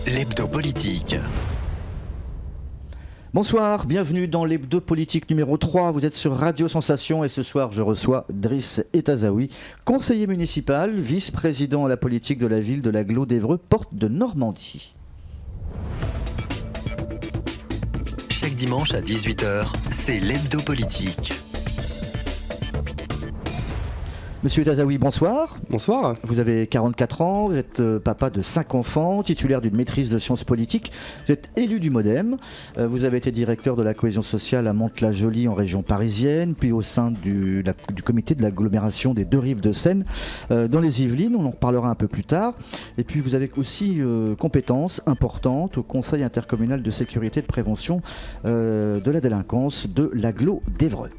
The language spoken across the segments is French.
L'hebdo politique. Bonsoir, bienvenue dans l'hebdo politique numéro 3. Vous êtes sur Radio Sensation et ce soir je reçois Driss Etazaoui, conseiller municipal, vice-président à la politique de la ville de l'Agglo d'Évreux, porte de Normandie. Chaque dimanche à 18h, c'est l'hebdo politique. Monsieur Etazaoui, bonsoir. Bonsoir. Vous avez 44 ans, vous êtes papa de 5 enfants, titulaire d'une maîtrise de sciences politiques. Vous êtes élu du MoDem. Vous avez été directeur de la cohésion sociale à Mantes-la-Jolie en région parisienne, puis au sein du comité de l'agglomération des deux rives de Seine dans les Yvelines. On en reparlera un peu plus tard. Et puis vous avez aussi compétences importantes au Conseil intercommunal de sécurité et de prévention de la délinquance de l'Agglo d'Évreux.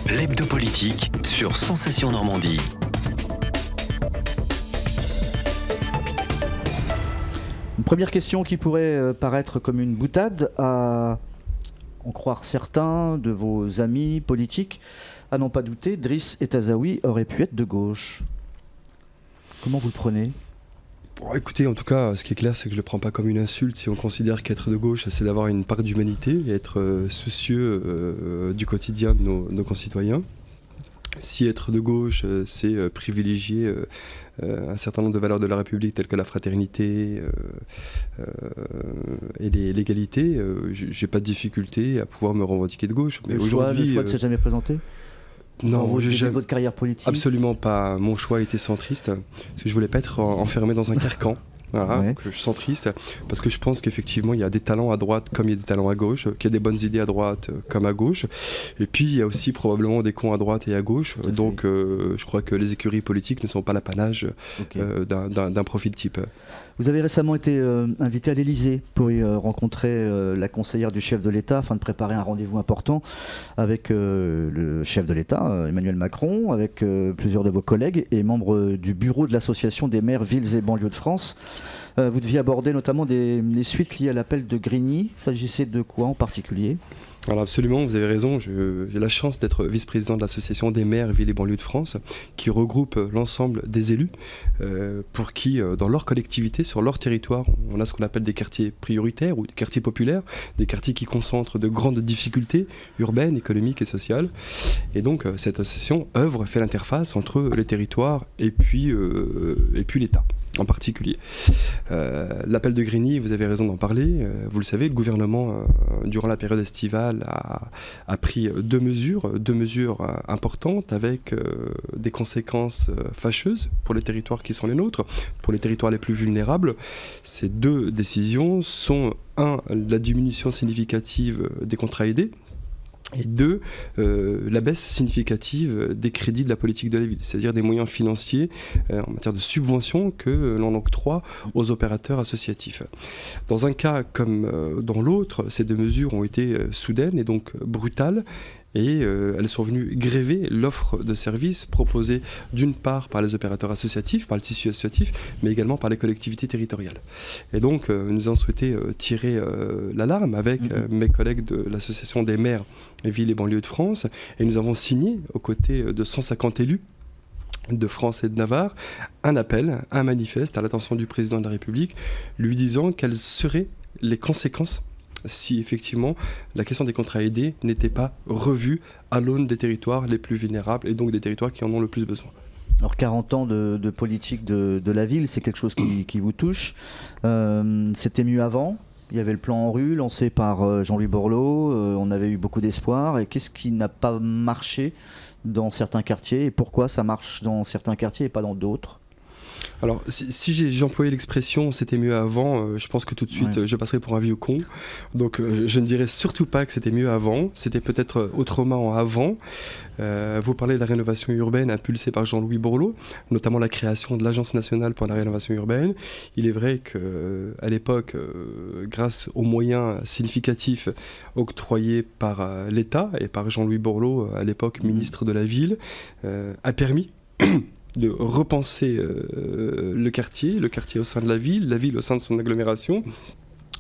L'hebdo politique sur Sensation Normandie. Une première question qui pourrait paraître comme une boutade, à en croire certains de vos amis politiques, à n'en pas douter, Driss Etazaoui aurait pu être de gauche. Comment vous le prenez ? Bon, écoutez, en tout cas, ce qui est clair, c'est que je ne le prends pas comme une insulte si on considère qu'être de gauche, c'est d'avoir une part d'humanité et être soucieux du quotidien de nos concitoyens. Si être de gauche, c'est privilégier un certain nombre de valeurs de la République, telles que la fraternité et l'égalité, j'ai pas de difficulté à pouvoir me revendiquer de gauche. Mais le choix ne s'est jamais présenté ? Non, j'ai votre carrière politique. Absolument pas. Mon choix était centriste, parce que je voulais pas être enfermé dans un carcan. Voilà, ouais. Donc je suis centriste, parce que je pense qu'effectivement il y a des talents à droite comme il y a des talents à gauche, qu'il y a des bonnes idées à droite comme à gauche, et puis il y a aussi probablement des cons à droite et à gauche, donc je crois que les écuries politiques ne sont pas l'apanage d'un profil type. Vous avez récemment été invité à l'Élysée pour y rencontrer la conseillère du chef de l'État afin de préparer un rendez-vous important avec le chef de l'État, Emmanuel Macron, avec plusieurs de vos collègues et membres du bureau de l'Association des maires, villes et banlieues de France. Vous deviez aborder notamment les suites liées à l'appel de Grigny. Il s'agissait de quoi en particulier ? Alors absolument, vous avez raison, j'ai la chance d'être vice-président de l'association des maires, villes et banlieues de France, qui regroupe l'ensemble des élus, pour qui, dans leur collectivité, sur leur territoire, on a ce qu'on appelle des quartiers prioritaires ou des quartiers populaires, des quartiers qui concentrent de grandes difficultés urbaines, économiques et sociales. Et donc cette association œuvre, fait l'interface entre les territoires et puis l'État en particulier. L'appel de Grigny, vous avez raison d'en parler, vous le savez, le gouvernement, durant la période estivale, a pris deux mesures importantes avec des conséquences fâcheuses pour les territoires qui sont les nôtres, pour les territoires les plus vulnérables. Ces deux décisions sont, la diminution significative des contrats aidés, et deux, la baisse significative des crédits de la politique de la ville, c'est-à-dire des moyens financiers en matière de subventions que l'on octroie aux opérateurs associatifs. Dans un cas comme dans l'autre, ces deux mesures ont été soudaines et donc brutales, et elles sont venues gréver l'offre de services proposée d'une part par les opérateurs associatifs, par le tissu associatif, mais également par les collectivités territoriales. Et donc nous avons souhaité tirer l'alarme avec mes collègues de l'association des maires, villes et banlieues de France, et nous avons signé aux côtés de 150 élus de France et de Navarre un appel, un manifeste à l'attention du président de la République, lui disant quelles seraient les conséquences si effectivement la question des contrats aidés n'était pas revue à l'aune des territoires les plus vulnérables et donc des territoires qui en ont le plus besoin. Alors 40 ans de politique de la ville, c'est quelque chose qui vous touche. C'était mieux avant. Il y avait le plan en rue lancé par Jean-Louis Borloo. On avait eu beaucoup d'espoir. Et qu'est-ce qui n'a pas marché dans certains quartiers ? Et pourquoi ça marche dans certains quartiers et pas dans d'autres ? Alors, si j'ai employé l'expression « c'était mieux avant », je pense que tout de suite, je passerai pour un vieux con. Donc, je ne dirais surtout pas que c'était mieux avant. C'était peut-être autrement avant. Vous parlez de la rénovation urbaine impulsée par Jean-Louis Borloo, notamment la création de l'Agence nationale pour la rénovation urbaine. Il est vrai qu'à l'époque, grâce aux moyens significatifs octroyés par l'État et par Jean-Louis Borloo, à l'époque ministre de la Ville, a permis de repenser le quartier au sein de la ville au sein de son agglomération,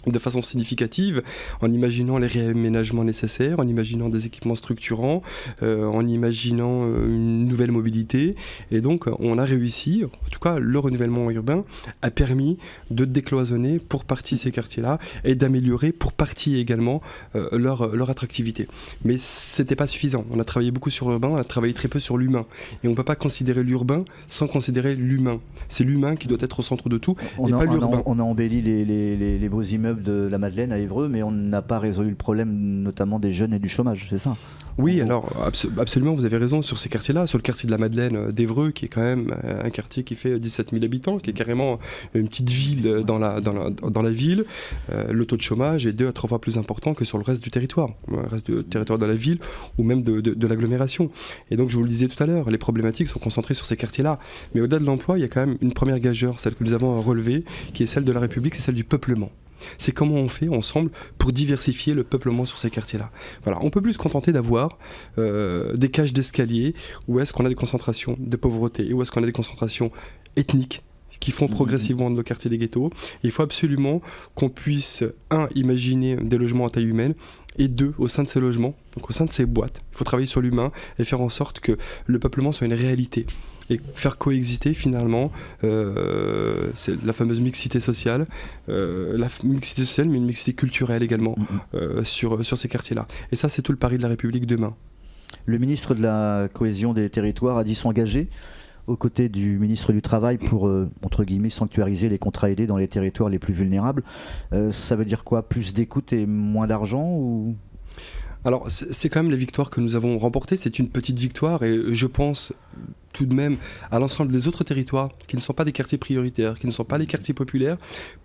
de façon significative, en imaginant les réaménagements nécessaires, en imaginant des équipements structurants, en imaginant une nouvelle mobilité. Et donc, on a réussi, en tout cas, le renouvellement urbain a permis de décloisonner pour partie ces quartiers-là et d'améliorer pour partie également leur attractivité. Mais c'était pas suffisant. On a travaillé beaucoup sur l'urbain, on a travaillé très peu sur l'humain. Et on ne peut pas considérer l'urbain sans considérer l'humain. C'est l'humain qui doit être au centre de tout, et pas l'urbain. On a embelli les beaux immeubles de la Madeleine à Évreux, mais on n'a pas résolu le problème notamment des jeunes et du chômage, c'est ça? Oui, alors absolument, vous avez raison sur ces quartiers-là, sur le quartier de la Madeleine d'Évreux, qui est quand même un quartier qui fait 17 000 habitants, qui est carrément une petite ville dans la ville. Le taux de chômage est 2 à 3 fois plus important que sur le reste du territoire, le reste du territoire de la ville ou même de l'agglomération. Et donc, je vous le disais tout à l'heure, les problématiques sont concentrées sur ces quartiers-là. Mais au-delà de l'emploi, il y a quand même une première gageure, celle que nous avons à relever, qui est celle de la République, c'est celle du peuplement. C'est comment on fait ensemble pour diversifier le peuplement sur ces quartiers-là. Voilà, on peut plus se contenter d'avoir des cages d'escalier où est-ce qu'on a des concentrations de pauvreté, où est-ce qu'on a des concentrations ethniques qui font progressivement de nos quartiers des ghettos. Et il faut absolument qu'on puisse, imaginer des logements à taille humaine, et 2, au sein de ces logements, donc au sein de ces boîtes, il faut travailler sur l'humain et faire en sorte que le peuplement soit une réalité. Et faire coexister finalement c'est la fameuse mixité sociale, mais une mixité culturelle également sur ces quartiers-là. Et ça, c'est tout le pari de la République demain. Le ministre de la Cohésion des Territoires a dit s'engager aux côtés du ministre du Travail pour, entre guillemets, sanctuariser les contrats aidés dans les territoires les plus vulnérables. Ça veut dire quoi? Plus d'écoute et moins d'argent ou... Alors, c'est quand même les victoires que nous avons remportées. C'est une petite victoire et je pense tout de même à l'ensemble des autres territoires qui ne sont pas des quartiers prioritaires, qui ne sont pas les quartiers populaires,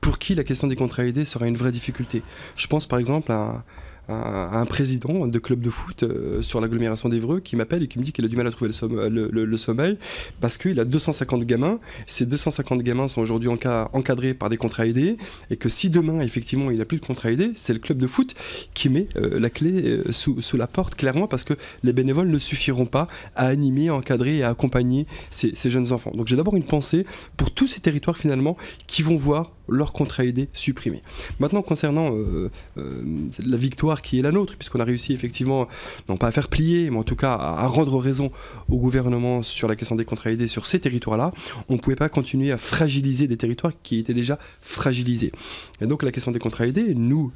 pour qui la question des contrats aidés sera une vraie difficulté. Je pense par exemple à un président de club de foot sur l'agglomération d'Évreux qui m'appelle et qui me dit qu'il a du mal à trouver le sommeil parce qu'il a 250 gamins. Ces 250 gamins sont aujourd'hui encadrés par des contrats aidés et que si demain, effectivement, il n'a plus de contrats aidés, c'est le club de foot qui met la clé sous la porte, clairement, parce que les bénévoles ne suffiront pas à animer, à encadrer et à accompagner ces jeunes enfants. Donc j'ai d'abord une pensée pour tous ces territoires, finalement, qui vont voir leurs contrats aidés supprimés. Maintenant, concernant la victoire qui est la nôtre, puisqu'on a réussi effectivement, non pas à faire plier, mais en tout cas à rendre raison au gouvernement sur la question des contrats aidés sur ces territoires-là, on ne pouvait pas continuer à fragiliser des territoires qui étaient déjà fragilisés. Et donc la question des contrats aidés, nous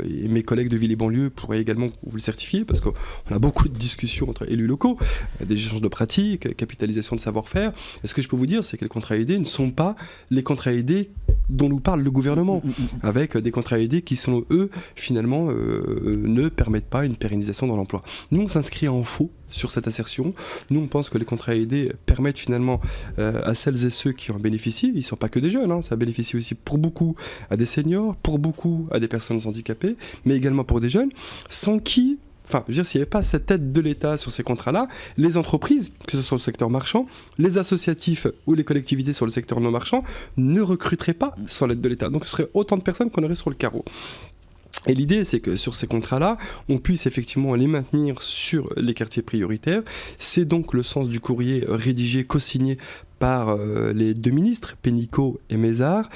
et mes collègues de ville et banlieue pourraient également vous le certifier, parce qu'on a beaucoup de discussions entre élus locaux, des échanges de pratiques, capitalisation de savoir-faire. Et ce que je peux vous dire, c'est que les contrats aidés ne sont pas les contrats aidés dont nous parle le gouvernement, avec des contrats aidés qui sont, eux, finalement, ne permettent pas une pérennisation dans l'emploi. Nous, on s'inscrit en faux sur cette assertion. Nous, on pense que les contrats aidés permettent finalement à celles et ceux qui en bénéficient, ils ne sont pas que des jeunes, ça bénéficie aussi pour beaucoup à des seniors, pour beaucoup à des personnes handicapées, mais également pour des jeunes, sans qui... Enfin, je veux dire, s'il n'y avait pas cette aide de l'État sur ces contrats-là, les entreprises, que ce soit le secteur marchand, les associatifs ou les collectivités sur le secteur non marchand, ne recruteraient pas sans l'aide de l'État. Donc ce serait autant de personnes qu'on aurait sur le carreau. Et l'idée, c'est que sur ces contrats-là, on puisse effectivement les maintenir sur les quartiers prioritaires. C'est donc le sens du courrier rédigé, co-signé par les 2 ministres, Pénicaud et Mézard,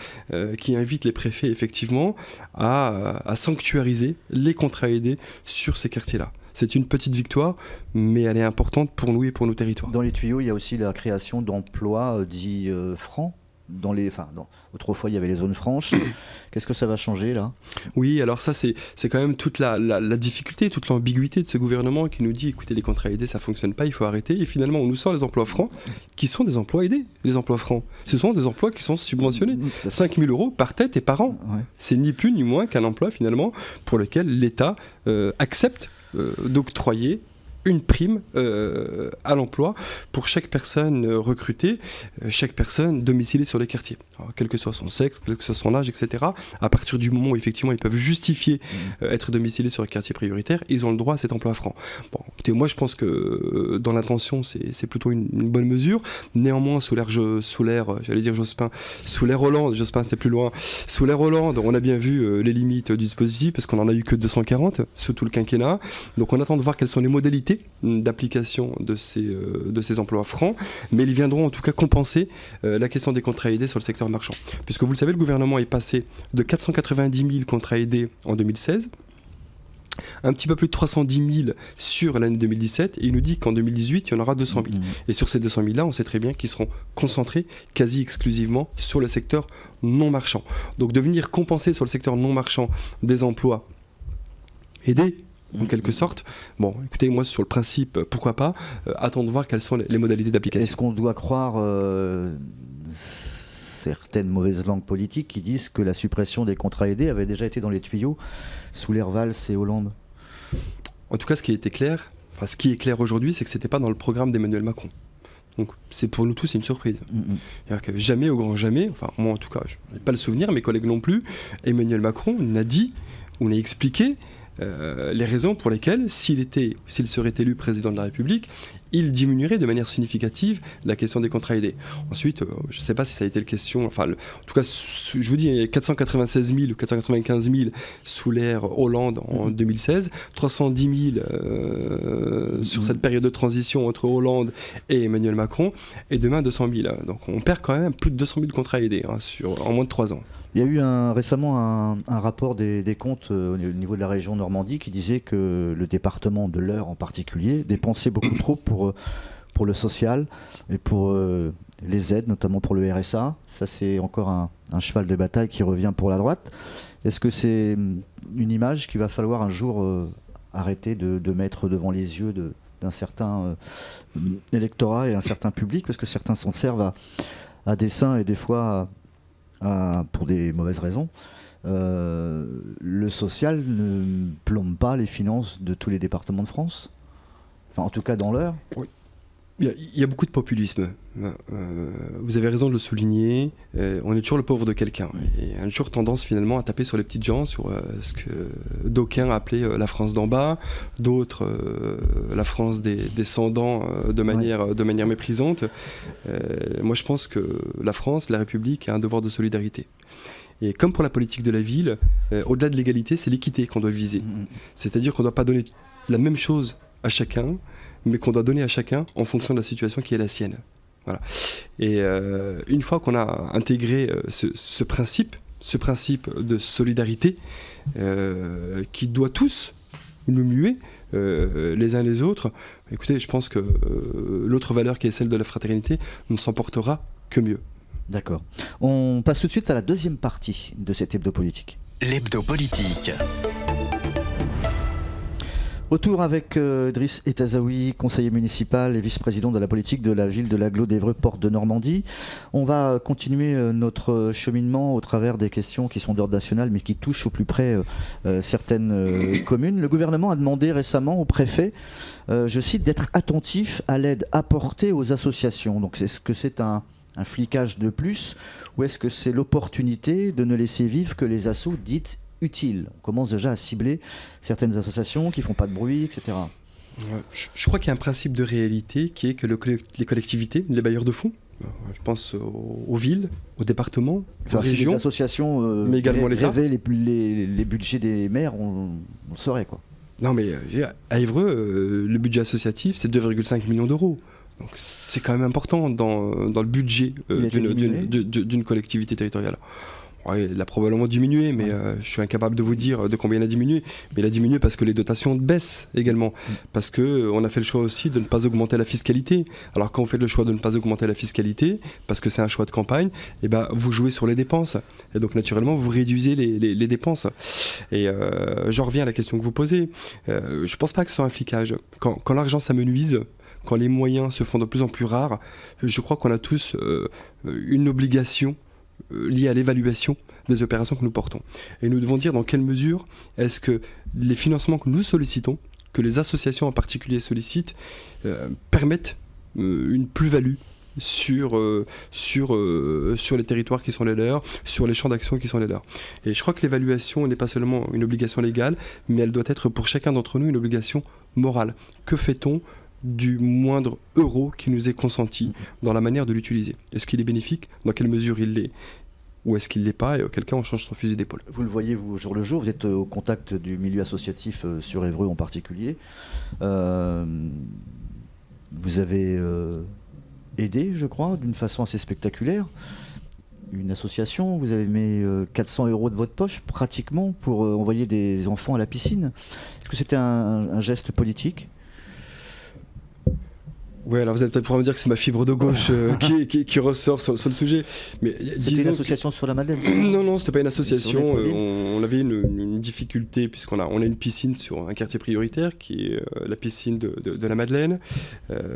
qui invitent les préfets effectivement à sanctuariser les contrats aidés sur ces quartiers-là. C'est une petite victoire, mais elle est importante pour nous et pour nos territoires. Dans les tuyaux, il y a aussi la création d'emplois dits francs. Autrefois, il y avait les zones franches. Qu'est-ce que ça va changer là? Oui, alors ça, c'est quand même toute la difficulté, toute l'ambiguïté de ce gouvernement qui nous dit, écoutez, les contrats aidés, ça ne fonctionne pas, il faut arrêter. Et finalement, on nous sort les emplois francs, qui sont des emplois aidés, les emplois francs. Ce sont des emplois qui sont subventionnés. 5 000 € par tête et par an. Ouais. C'est ni plus ni moins qu'un emploi, finalement, pour lequel l'État accepte d'octroyer une prime à l'emploi pour chaque personne recrutée, chaque personne domiciliée sur les quartiers. Alors, quel que soit son sexe, quel que soit son âge, etc. À partir du moment où effectivement ils peuvent justifier être domiciliés sur les quartiers prioritaires, ils ont le droit à cet emploi franc. Bon, écoutez, moi je pense que dans l'intention c'est plutôt une bonne mesure. Néanmoins sous l'ère Jospin, sous l'ère Hollande, Jospin c'était plus loin, sous l'ère Hollande, on a bien vu les limites du dispositif parce qu'on en a eu que 240 sous tout le quinquennat. Donc on attend de voir quelles sont les modalités modalités d'application de ces emplois francs, mais ils viendront en tout cas compenser la question des contrats aidés sur le secteur marchand. Puisque vous le savez, le gouvernement est passé de 490 000 contrats aidés en 2016, un petit peu plus de 310 000 sur l'année 2017, et il nous dit qu'en 2018, il y en aura 200 000. Et sur ces 200 000-là, on sait très bien qu'ils seront concentrés quasi exclusivement sur le secteur non marchand. Donc de venir compenser sur le secteur non marchand des emplois aidés, en quelque sorte. Bon, écoutez, moi sur le principe, pourquoi pas, attendons de voir quelles sont les modalités d'application. Est-ce qu'on doit croire certaines mauvaises langues politiques qui disent que la suppression des contrats aidés avait déjà été dans les tuyaux sous l'ère Valls et Hollande? En tout cas, ce qui est clair aujourd'hui, c'est que c'était pas dans le programme d'Emmanuel Macron. Donc c'est pour nous tous une surprise. C'est-à-dire que jamais, au grand jamais, enfin moi en tout cas, je n'ai pas le souvenir, mes collègues non plus, Emmanuel Macron n'a dit ou n'a expliqué les raisons pour lesquelles, s'il serait élu président de la République, il diminuerait de manière significative la question des contrats aidés. Ensuite, je ne sais pas si ça a été la question, en tout cas, je vous dis, il y a 496 000 ou 495 000 sous l'ère Hollande en 2016, 310 000 sur cette période de transition entre Hollande et Emmanuel Macron, et demain 200 000. Donc on perd quand même plus de 200 000 contrats aidés en moins de 3 ans. Il y a eu récemment un rapport des comptes au niveau de la région Normandie qui disait que le département de l'Eure en particulier dépensait beaucoup trop pour le social et pour les aides, notamment pour le RSA. Ça, c'est encore un cheval de bataille qui revient pour la droite. Est-ce que c'est une image qu'il va falloir un jour arrêter de mettre devant les yeux d'un certain électorat et un certain public, parce que certains s'en servent à dessein et des fois pour des mauvaises raisons. Le social ne plombe pas les finances de tous les départements de France, enfin en tout cas dans l'Eure. Oui. Il y a beaucoup de populisme. Vous avez raison de le souligner. On est toujours le pauvre de quelqu'un. Et on a toujours tendance finalement à taper sur les petites gens, sur ce que d'aucuns appelaient la France d'en bas, d'autres la France des descendants de manière méprisante. Moi je pense que la France, la République a un devoir de solidarité. Et comme pour la politique de la ville, au-delà de l'égalité, c'est l'équité qu'on doit viser. C'est-à-dire qu'on ne doit pas donner la même chose à chacun, mais qu'on doit donner à chacun en fonction de la situation qui est la sienne. Voilà. Et une fois qu'on a intégré ce principe de solidarité qui doit tous nous muer les uns les autres, écoutez, je pense que l'autre valeur qui est celle de la fraternité ne s'en portera que mieux. D'accord. On passe tout de suite à la deuxième partie de cet hebdo politique. L'hebdo politique. Retour avec Driss Etazaoui, conseiller municipal et vice-président de la politique de la ville de l'Aglo d'Évreux, porte de Normandie. On va continuer notre cheminement au travers des questions qui sont d'ordre national mais qui touchent au plus près certaines communes. Le gouvernement a demandé récemment au préfet, je cite, d'être attentif à l'aide apportée aux associations. Donc est-ce que c'est un flicage de plus ou est-ce que c'est l'opportunité de ne laisser vivre que les assos dites utiles? On commence déjà à cibler certaines associations qui ne font pas de bruit, etc. Je crois qu'il y a un principe de réalité qui est que les collectivités, les bailleurs de fonds, je pense aux villes, aux départements, aux régions, si les associations mais également grévaient les budgets des maires, on le saurait, quoi. Non mais à Évreux, le budget associatif c'est 2,5 millions d'euros. Donc c'est quand même important dans le budget d'une collectivité territoriale. Ouais, il a probablement diminué, mais je suis incapable de vous dire de combien il a diminué. Mais il a diminué parce que les dotations baissent également. Parce qu'on a fait le choix aussi de ne pas augmenter la fiscalité. Alors quand on fait le choix de ne pas augmenter la fiscalité, parce que c'est un choix de campagne, eh ben, vous jouez sur les dépenses. Et donc naturellement, vous réduisez les dépenses. Et j'en reviens à la question que vous posez. Je ne pense pas que ce soit un flicage. Quand l'argent s'amenuise, quand les moyens se font de plus en plus rares, je crois qu'on a tous une obligation liées à l'évaluation des opérations que nous portons. Et nous devons dire dans quelle mesure est-ce que les financements que nous sollicitons, que les associations en particulier sollicitent, permettent une plus-value sur les territoires qui sont les leurs, sur les champs d'action qui sont les leurs. Et je crois que l'évaluation n'est pas seulement une obligation légale, mais elle doit être pour chacun d'entre nous une obligation morale. Que fait-on du moindre euro qui nous est consenti dans la manière de l'utiliser? Est-ce qu'il est bénéfique? Dans quelle mesure il l'est? ou est-ce qu'il ne l'est pas, et auquel cas on change son fusil d'épaule. Vous le voyez, vous, au jour le jour, vous êtes au contact du milieu associatif sur Évreux en particulier. Vous avez aidé, je crois, d'une façon assez spectaculaire, une association. Vous avez mis 400 € de votre poche, pratiquement, pour envoyer des enfants à la piscine. Est-ce que c'était un geste politique ? Ouais, alors vous allez peut-être pouvoir me dire que c'est ma fibre de gauche qui ressort sur le sujet. Mais c'était une association sur la Madeleine ? Non, c'était pas une association. On avait une difficulté puisqu'on a une piscine sur un quartier prioritaire qui est la piscine de la Madeleine.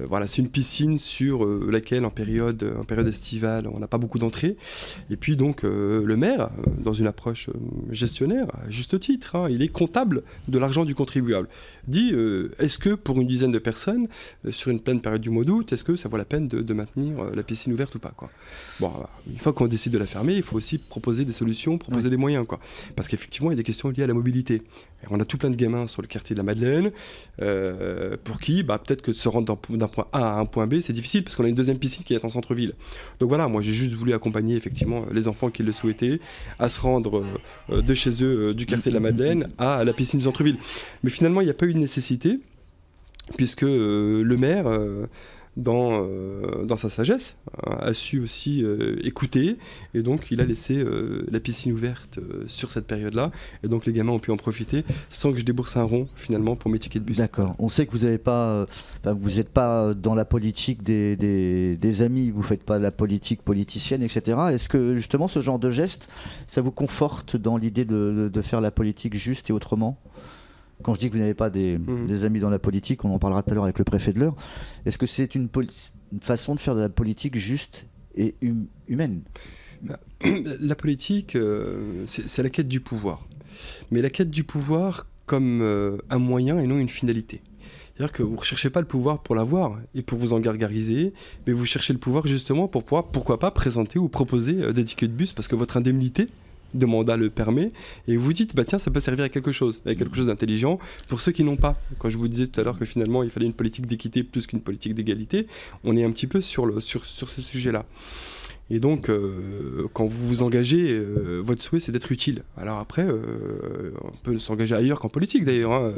Voilà, c'est une piscine sur laquelle en période estivale on n'a pas beaucoup d'entrées. Et puis donc le maire, dans une approche gestionnaire, à juste titre, hein, il est comptable de l'argent du contribuable. Dit est-ce que pour une dizaine de personnes sur une pleine période du mois d'août, est-ce que ça vaut la peine de maintenir la piscine ouverte ou pas, quoi. Bon, une fois qu'on décide de la fermer, il faut aussi proposer des solutions, proposer des moyens, quoi. Parce qu'effectivement, il y a des questions liées à la mobilité. Et on a tout plein de gamins sur le quartier de la Madeleine pour qui, peut-être que se rendre d'un point A à un point B, c'est difficile parce qu'on a une deuxième piscine qui est en centre-ville. Donc voilà, moi j'ai juste voulu accompagner effectivement les enfants qui le souhaitaient à se rendre de chez eux, du quartier de la Madeleine, à la piscine du centre-ville. Mais finalement, il n'y a pas eu de nécessité, puisque le maire, dans sa sagesse, a su aussi écouter, et donc il a laissé la piscine ouverte sur cette période-là, et donc les gamins ont pu en profiter sans que je débourse un rond finalement pour mes tickets de bus. D'accord. On sait que vous n'êtes pas dans la politique des amis, vous ne faites pas la politique politicienne, etc. Est-ce que justement ce genre de geste, ça vous conforte dans l'idée de faire la politique juste et autrement ? Quand je dis que vous n'avez pas des amis dans la politique, on en parlera tout à l'heure avec le préfet de l'Eure, est-ce que c'est une façon de faire de la politique juste et humaine ? La politique, c'est la quête du pouvoir. Mais la quête du pouvoir comme un moyen et non une finalité. C'est-à-dire que vous ne recherchez pas le pouvoir pour l'avoir et pour vous en gargariser, mais vous cherchez le pouvoir justement pour pouvoir, pourquoi pas, présenter ou proposer des tickets de bus parce que votre indemnité de mandat le permet, et vous dites tiens, ça peut servir à quelque chose d'intelligent pour ceux qui n'ont pas. Quand je vous disais tout à l'heure que finalement il fallait une politique d'équité plus qu'une politique d'égalité, on est un petit peu sur ce sujet-là. Et donc, quand vous vous engagez, votre souhait, c'est d'être utile. Alors après, on peut s'engager ailleurs qu'en politique, d'ailleurs. Hein.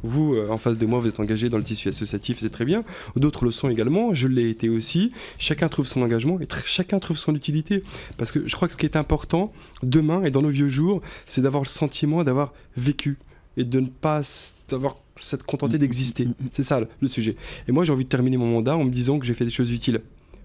Vous, en face de moi, vous êtes engagé dans le tissu associatif, c'est très bien. D'autres le sont également, je l'ai été aussi. Chacun trouve son engagement et chacun trouve son utilité. Parce que je crois que ce qui est important, demain et dans nos vieux jours, c'est d'avoir le sentiment d'avoir vécu et de ne pas s'être contenté d'exister. C'est ça, le sujet. Et moi, j'ai envie de terminer mon mandat en me disant que j'ai fait des choses utiles.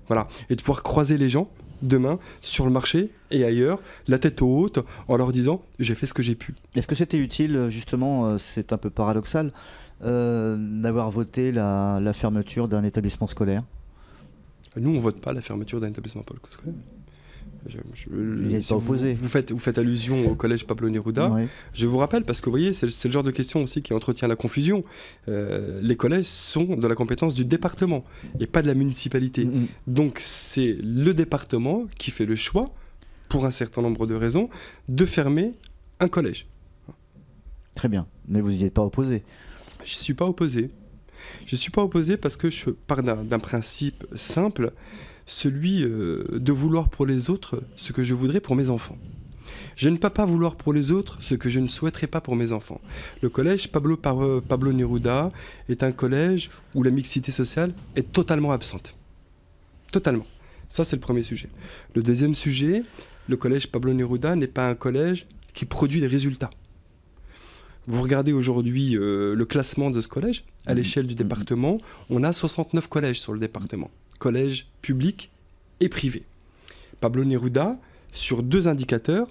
Voilà. Et de pouvoir croiser les gens demain sur le marché et ailleurs, la tête haute, en leur disant j'ai fait ce que j'ai pu. Est-ce que c'était utile, justement, c'est un peu paradoxal, d'avoir voté la fermeture d'un établissement scolaire ? Nous, on ne vote pas la fermeture d'un établissement scolaire. Vous faites allusion au collège Pablo Neruda. Oui. Je vous rappelle, parce que vous voyez, c'est le genre de question aussi qui entretient la confusion. Les collèges sont de la compétence du département et pas de la municipalité. Donc c'est le département qui fait le choix, pour un certain nombre de raisons, de fermer un collège. Très bien, mais vous n'y êtes pas opposé ? Je ne suis pas opposé. Je ne suis pas opposé parce que je pars d'un principe simple, celui de vouloir pour les autres ce que je voudrais pour mes enfants. Je ne peux pas vouloir pour les autres ce que je ne souhaiterais pas pour mes enfants. Le collège Pablo Neruda est un collège où la mixité sociale est totalement absente. Totalement. Ça, c'est le premier sujet. Le deuxième sujet, le collège Pablo Neruda n'est pas un collège qui produit des résultats. Vous regardez aujourd'hui le classement de ce collège, à l'échelle du département, on a 69 collèges sur le département. Collèges publics et privés. Pablo Neruda, sur 2 indicateurs,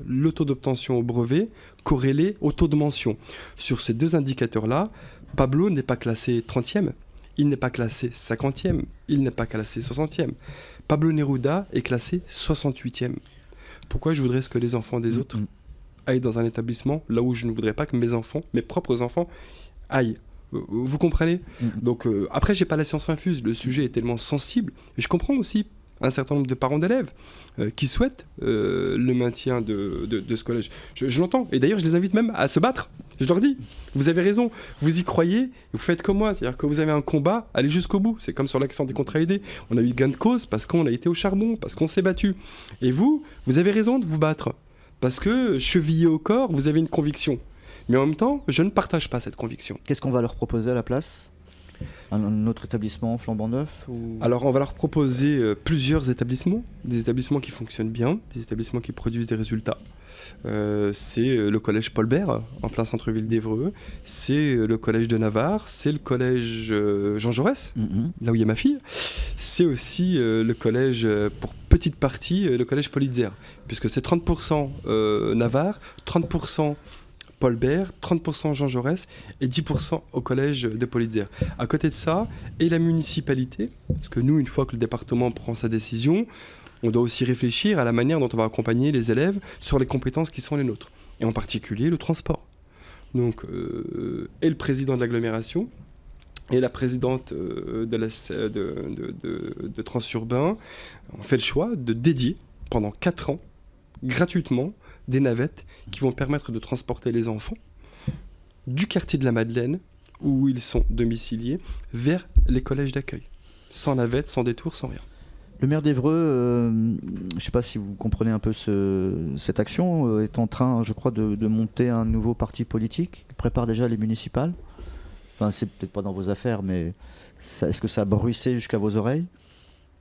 le taux d'obtention au brevet corrélé au taux de mention. Sur ces 2 indicateurs-là, Pablo n'est pas classé 30e, il n'est pas classé 50e, il n'est pas classé 60e. Pablo Neruda est classé 68e. Pourquoi je voudrais que les enfants des autres aillent dans un établissement là où je ne voudrais pas que mes enfants, mes propres enfants, aillent? Vous comprenez ? Donc après, j'ai pas la science infuse, le sujet est tellement sensible, et je comprends aussi un certain nombre de parents d'élèves qui souhaitent le maintien de ce collège. Je l'entends, et d'ailleurs je les invite même à se battre Je leur dis, vous avez raison, vous y croyez, vous faites comme moi. C'est-à-dire que vous avez un combat, allez jusqu'au bout. C'est comme sur l'accent des contrats aidés. On a eu gain de cause parce qu'on a été au charbon, parce qu'on s'est battu. Et vous avez raison de vous battre. Parce que, chevillé au corps, vous avez une conviction. Mais en même temps, je ne partage pas cette conviction. Qu'est-ce qu'on va leur proposer à la place ? Un autre établissement flambant neuf ou... Alors, on va leur proposer plusieurs établissements. Des établissements qui fonctionnent bien, des établissements qui produisent des résultats. C'est le collège Paul Bert, en plein centre-ville d'Évreux. C'est le collège de Navarre. C'est le collège Jean Jaurès, là où il y a ma fille. C'est aussi le collège, pour petite partie, le collège Politzer, puisque c'est 30% Navarre, 30% Paul Bert, 30% Jean Jaurès et 10% au collège de Politzer. À côté de ça, et la municipalité, parce que nous, une fois que le département prend sa décision, on doit aussi réfléchir à la manière dont on va accompagner les élèves sur les compétences qui sont les nôtres, et en particulier le transport. Donc, et le président de l'agglomération et la présidente de Transurbain ont fait le choix de dédier pendant 4 ans, gratuitement, des navettes qui vont permettre de transporter les enfants du quartier de la Madeleine, où ils sont domiciliés, vers les collèges d'accueil. Sans navette, sans détour, sans rien. Le maire d'Évreux, je ne sais pas si vous comprenez un peu cette action, est en train, je crois, de monter un nouveau parti politique. Il prépare déjà les municipales. Enfin, c'est peut-être pas dans vos affaires, mais est-ce que ça a bruissé jusqu'à vos oreilles ?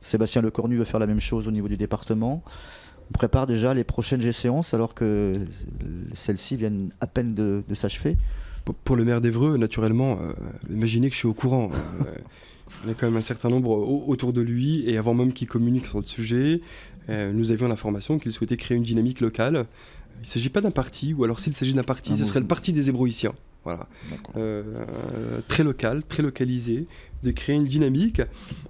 Sébastien Lecornu veut faire la même chose au niveau du département. On prépare déjà les prochaines échéances alors que celles-ci viennent à peine de s'achever. Pour le maire d'Évreux, naturellement, imaginez que je suis au courant. Il y a quand même un certain nombre autour de lui, et avant même qu'il communique sur le sujet, nous avions l'information qu'il souhaitait créer une dynamique locale. Il ne s'agit pas d'un parti, ou alors s'il s'agit d'un parti, ce serait le parti des Hébroïciens. Voilà. Très local, très localisé, de créer une dynamique.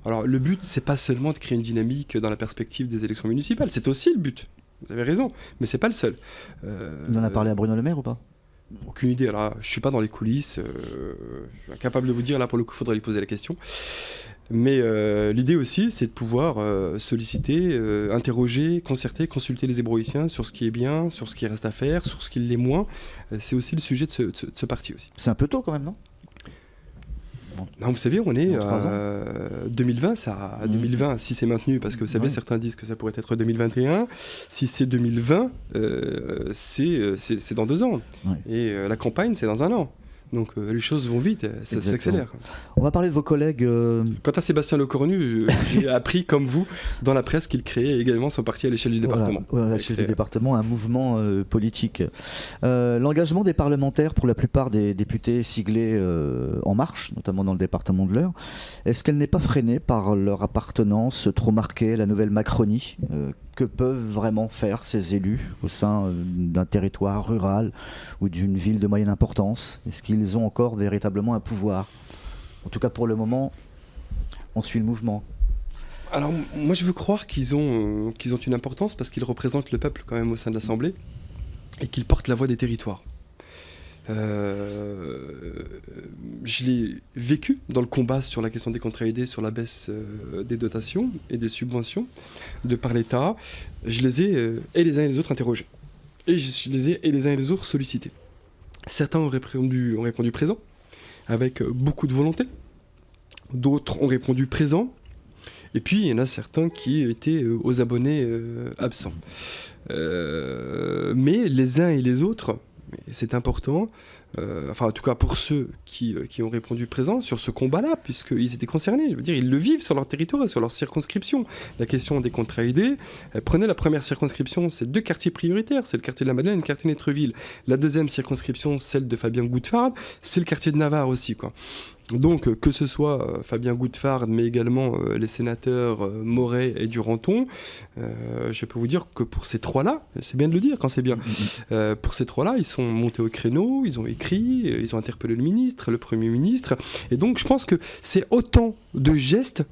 Alors le but, c'est pas seulement de créer une dynamique dans la perspective des élections municipales, c'est aussi le but. Vous avez raison, mais c'est pas le seul. Il en a parlé à Bruno Le Maire ou pas ? Aucune idée. Alors, je suis pas dans les coulisses. Je suis incapable de vous dire. Là, pour le coup, il faudrait lui poser la question. Mais l'idée aussi, c'est de pouvoir solliciter, interroger, concerter, consulter les Hébroïciens sur ce qui est bien, sur ce qui reste à faire, sur ce qui l'est moins. C'est aussi le sujet de ce parti aussi. C'est un peu tôt quand même, non ? Non, vous savez, on est 2020, 2020, si c'est maintenu, parce que vous savez, certains disent que ça pourrait être 2021. Si c'est 2020, c'est dans 2 ans. Ouais. Et la campagne, c'est dans 1 an. Donc les choses vont vite, ça s'accélère. On va parler de vos collègues. Quant à Sébastien Lecornu, j'ai appris, comme vous, dans la presse, qu'il créait également son parti à l'échelle du département. Voilà, à l'échelle du département, un mouvement politique. L'engagement des parlementaires, pour la plupart des députés siglés En Marche, notamment dans le département de l'Eure, est-ce qu'elle n'est pas freinée par leur appartenance trop marquée à la nouvelle Macronie ? Que peuvent vraiment faire ces élus au sein d'un territoire rural ou d'une ville de moyenne importance ? Est-ce qu'ils ont encore véritablement un pouvoir ? En tout cas, pour le moment, on suit le mouvement. Alors, moi, je veux croire qu'ils ont une importance parce qu'ils représentent le peuple quand même au sein de l'Assemblée et qu'ils portent la voix des territoires. Je l'ai vécu dans le combat sur la question des contrats aidés, sur la baisse des dotations et des subventions de par l'État. Je les ai et les uns et les autres interrogés. Et je les ai et les uns et les autres sollicités. Certains ont répondu présent, avec beaucoup de volonté. D'autres ont répondu présent. Et puis, il y en a certains qui étaient aux abonnés absents. Mais les uns et les autres, c'est important, enfin en tout cas pour ceux qui ont répondu présent sur ce combat-là, puisqu'ils étaient concernés, je veux dire, ils le vivent sur leur territoire et sur leur circonscription. La question des contrats aidés, prenez la première circonscription, c'est 2 quartiers prioritaires, c'est le quartier de la Madeleine et le quartier de Netreville. La deuxième circonscription, celle de Fabien Goudefard, c'est le quartier de Navarre aussi, quoi. Donc, que ce soit Fabien Goudefard, mais également les sénateurs Moret et Duranton, je peux vous dire que pour ces 3-là, c'est bien de le dire quand c'est bien, pour ces 3-là, ils sont montés au créneau, ils ont écrit, ils ont interpellé le ministre, le Premier ministre, et donc je pense que c'est autant de gestes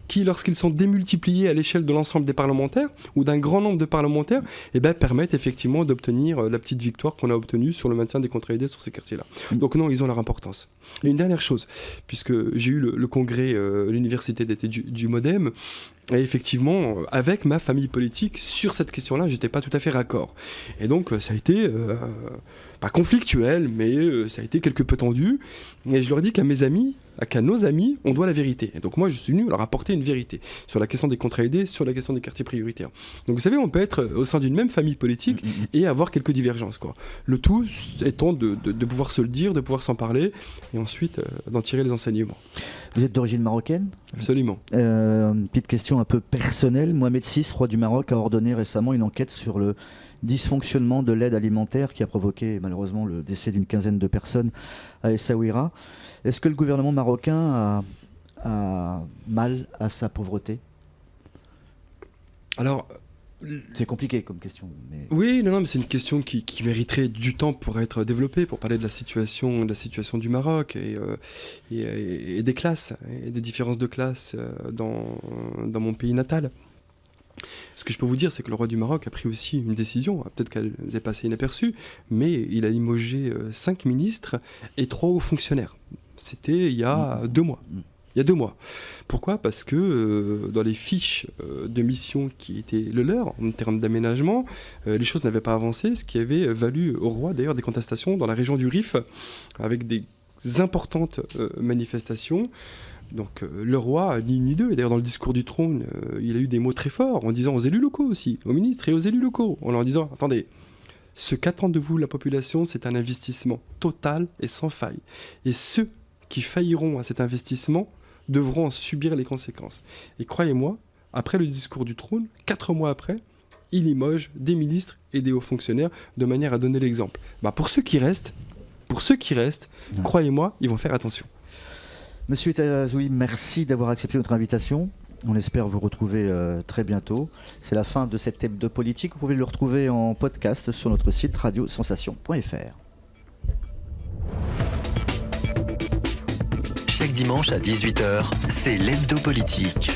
qui, lorsqu'ils sont démultipliés à l'échelle de l'ensemble des parlementaires, ou d'un grand nombre de parlementaires, permettent effectivement d'obtenir la petite victoire qu'on a obtenue sur le maintien des contrats aidés sur ces quartiers-là. Donc non, ils ont leur importance. Et une dernière chose, puisque j'ai eu le congrès, l'université d'été du MODEM, Et effectivement, avec ma famille politique, sur cette question-là, j'étais pas tout à fait raccord. Et donc, ça a été, pas conflictuel, mais ça a été quelque peu tendu. Et je leur ai dit qu'à nos amis, on doit la vérité. Et donc moi, je suis venu leur apporter une vérité sur la question des contrats aidés, sur la question des quartiers prioritaires. Donc vous savez, on peut être au sein d'une même famille politique et avoir quelques divergences, quoi. Le tout étant de pouvoir se le dire, de pouvoir s'en parler, et ensuite d'en tirer les enseignements. Vous êtes d'origine marocaine ? Absolument. Petite question un peu personnelle. Mohamed VI, roi du Maroc, a ordonné récemment une enquête sur le dysfonctionnement de l'aide alimentaire qui a provoqué malheureusement le décès d'une quinzaine de personnes à Essaouira. Est-ce que le gouvernement marocain a mal à sa pauvreté ? Alors, c'est compliqué comme question. Mais... Oui, non, mais c'est une question qui mériterait du temps pour être développée, pour parler de la situation du Maroc et des classes, et des différences de classes dans mon pays natal. Ce que je peux vous dire, c'est que le roi du Maroc a pris aussi une décision, peut-être qu'elle est passée inaperçue, mais il a limogé 5 ministres et 3 hauts fonctionnaires. C'était il y a 2 mois. Il y a 2 mois. Pourquoi ? Parce que dans les fiches de mission qui étaient le leur, en termes d'aménagement, les choses n'avaient pas avancé, ce qui avait valu au roi d'ailleurs des contestations dans la région du Rif, avec des importantes manifestations. Donc le roi, ni une ni deux, et d'ailleurs dans le discours du trône, il a eu des mots très forts, en disant aux élus locaux aussi, aux ministres et aux élus locaux, en leur disant, attendez, ce qu'attend de vous la population, c'est un investissement total et sans faille. Et ceux qui failliront à cet investissement devront en subir les conséquences. Et croyez-moi, après le discours du trône, 4 mois après, il limoge des ministres et des hauts fonctionnaires de manière à donner l'exemple. Pour ceux qui restent, croyez-moi, ils vont faire attention. Monsieur Etazoui, merci d'avoir accepté notre invitation. On espère vous retrouver très bientôt. C'est la fin de cet hebdo politique. Vous pouvez le retrouver en podcast sur notre site radiosensation.fr. Chaque dimanche à 18h, c'est l'hebdo politique.